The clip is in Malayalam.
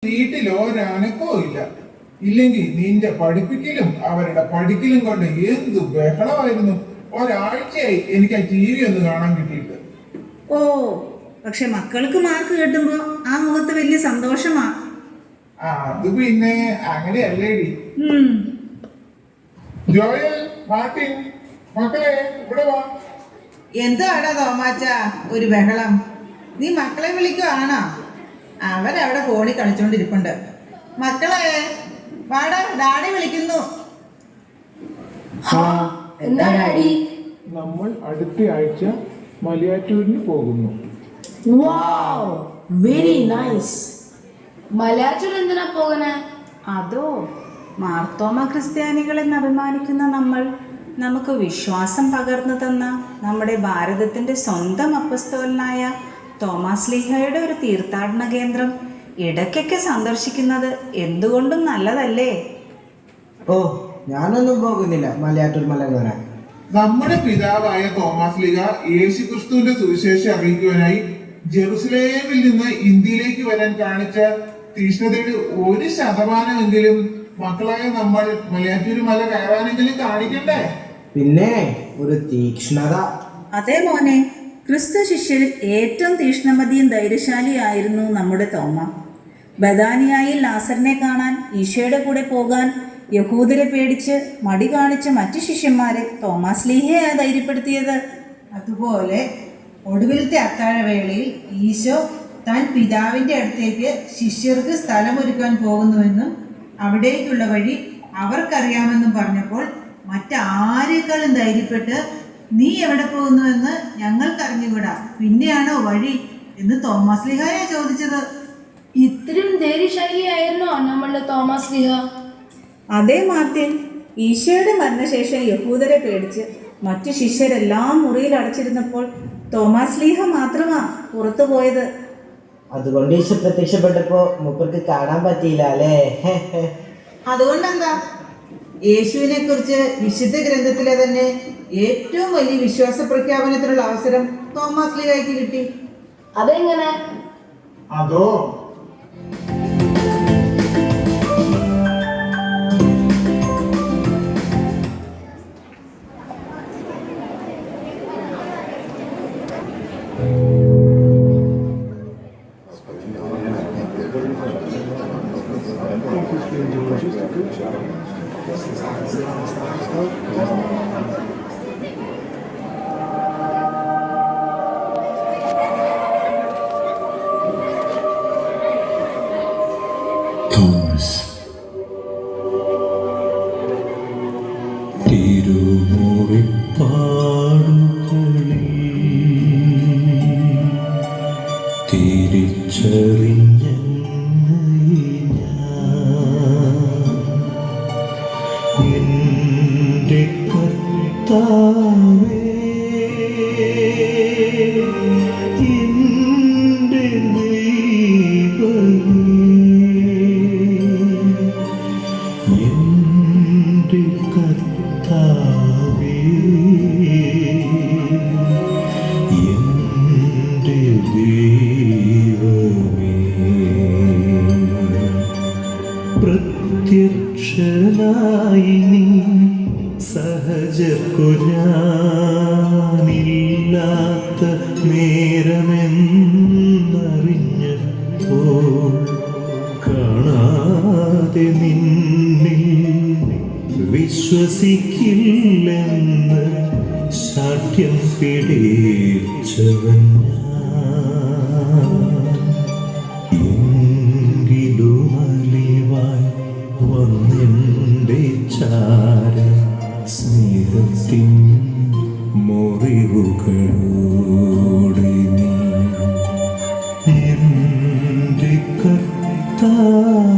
വീട്ടിലൊരനക്കോ ഇല്ല. ഇല്ലെങ്കിൽ നിന്റെ പഠിപ്പിക്കലും അവരുടെ പഠിക്കലും കൊണ്ട് എന്ത് ബഹളമായിരുന്നു. ഒരാഴ്ചയായി എനിക്ക് ആ ടി വി ഒന്ന് കാണാൻ കിട്ടിയിട്ട്. ഓ, പക്ഷെ മക്കൾക്ക് മാർക്ക് കിട്ടുമ്പോ ആ മുഖത്ത് വലിയ സന്തോഷമാ. അത് പിന്നെ അങ്ങനെയല്ലേടി. ജോയൽ, മാർട്ടിൻ, മക്കളെ ഇവിടെ വാ. എന്താടാ തോമാച്ച ഒരു ബഹളം? നീ മക്കളെ വിളിക്കുവാണോ? അവരവിടെ ഫോണിൽ കളിച്ചോണ്ടിരിപ്പുണ്ട്. മക്കളെ വാടാ, ഡാഡി വിളിക്കുന്നു. നമ്മൾ അടുത്ത ആഴ്ച മലയാറ്റൂരിന് പോകുന്നു. Very nice. മലയാറ്റൂർ എന്തിനാ പോകണേ? അതോ, മാർത്തോമ ക്രിസ്ത്യാനികളെന്ന് അഭിമാനിക്കുന്ന നമ്മൾ നമുക്ക് വിശ്വാസം പകർന്നു തന്ന നമ്മുടെ ഭാരതത്തിൻ്റെ സ്വന്തം അപ്പസ്തോലനായ തോമാസ് ലീഹയുടെ ഒരു തീർത്ഥാടന കേന്ദ്രം ഇടയ്ക്കൊക്കെ സന്ദർശിക്കുന്നത് എന്തുകൊണ്ടും നല്ലതല്ലേ? ഓ, ഞാനൊന്നും പോകുന്നില്ല മലയാറ്റൂർ മല കയറാൻ. നമ്മുടെ പിതാവായ തോമാസ് ലീഹ യേശുക്രിസ്തുവിന്റെ സുവിശേഷം അറിയിക്കുവാനായി ജെറുസലേമിൽ നിന്ന് ഇന്ത്യയിലേക്ക് വരാൻ കാണിച്ച തീഷ്ണതയുടെ 1% മക്കളായ നമ്മൾ മലയാറ്റൂർ മല കയറാനെങ്കിലും കാണിക്കണ്ടേ? പിന്നെ ഒരു തീക്ഷ്ണത. അതേ മോനെ, ക്രിസ്തു ശിഷ്യരിൽ ഏറ്റവും തീഷ്ണമതിയും ധൈര്യശാലിയായിരുന്നു നമ്മുടെ തോമ. ബദാനിയായിൽ ലാസറിനെ കാണാൻ ഈശോയുടെ കൂടെ പോകാൻ യഹൂദരെ പേടിച്ച് മടി കാണിച്ച മറ്റു ശിഷ്യന്മാരെ തോമാസ് ലീഹയാ ധൈര്യപ്പെടുത്തിയത്. അതുപോലെ ഒടുവിലത്തെ അത്താഴവേളയിൽ ഈശോ താൻ പിതാവിന്റെ അടുത്തേക്ക് ശിഷ്യർക്ക് സ്ഥലമൊരുക്കാൻ പോകുന്നുവെന്നും അവിടേക്കുള്ള വഴി അവർക്കറിയാമെന്നും പറഞ്ഞപ്പോൾ മറ്റാരേക്കാളും ധൈര്യപ്പെട്ട് നീ എവിടെ പോകുന്നുവെന്ന് ഞങ്ങൾക്കറിഞ്ഞുകൂടാ, പിന്നെയാണോ വഴി എന്ന് തോമാസ് ലീഹയെ ചോദിച്ചത്. ഇത്രയും ധൈര്യശാലിയായിരുന്നോ നമ്മളുടെ തോമാസ് ലീഹ? അതേ മാർട്ടിൻ, ഈശോയുടെ മരണശേഷം യഹൂദരെ പേടിച്ച് മറ്റു ശിഷ്യരെല്ലാം മുറിയിൽ അടച്ചിരുന്നപ്പോൾ തോമാസ് ലീഹ മാത്രമാ പുറത്തു പോയത്. അതുകൊണ്ട് ഈശോ പ്രത്യക്ഷപ്പെട്ടപ്പോ മൂപ്പർക്ക് കാണാൻ പറ്റിയില്ല അല്ലേ? അതുകൊണ്ടെന്താ, യേശുവിനെ കുറിച്ച് വിശുദ്ധ ഗ്രന്ഥത്തിലെ തന്നെ ഏറ്റവും വലിയ വിശ്വാസ പ്രഖ്യാപനത്തിനുള്ള അവസരം തോമാസ് ലീഹയ്ക്ക് കിട്ടി. അതെങ്ങനെ? അതോ, തോമസ് തിരുമുറിപ്പാടുകളിൽ തിരിച്ചറിഞ്ഞ എന്റെ കർത്താവേ, എന്റെ ദൈവമേ, എന്റെ കർത്താവേ, എന്റെ ദൈവമേ, പ്രത്യക്ഷനായി നീ സഹജർക്കു ഞാനില്ലാത്ത നേരമെന്നറിഞ്ഞപ്പോൾ കാണാതെ നിന്നിൽ വിശ്വസിക്കില്ലെന്ന് ശാഠ്യം പിടിച്ചവൻ എങ്കിലും അലിവായി വന്നെന്റെ ചാര സ്നേഹത്തിൻ മുറിവുകളോടെ നീ എന്റെ കർത്താവേ,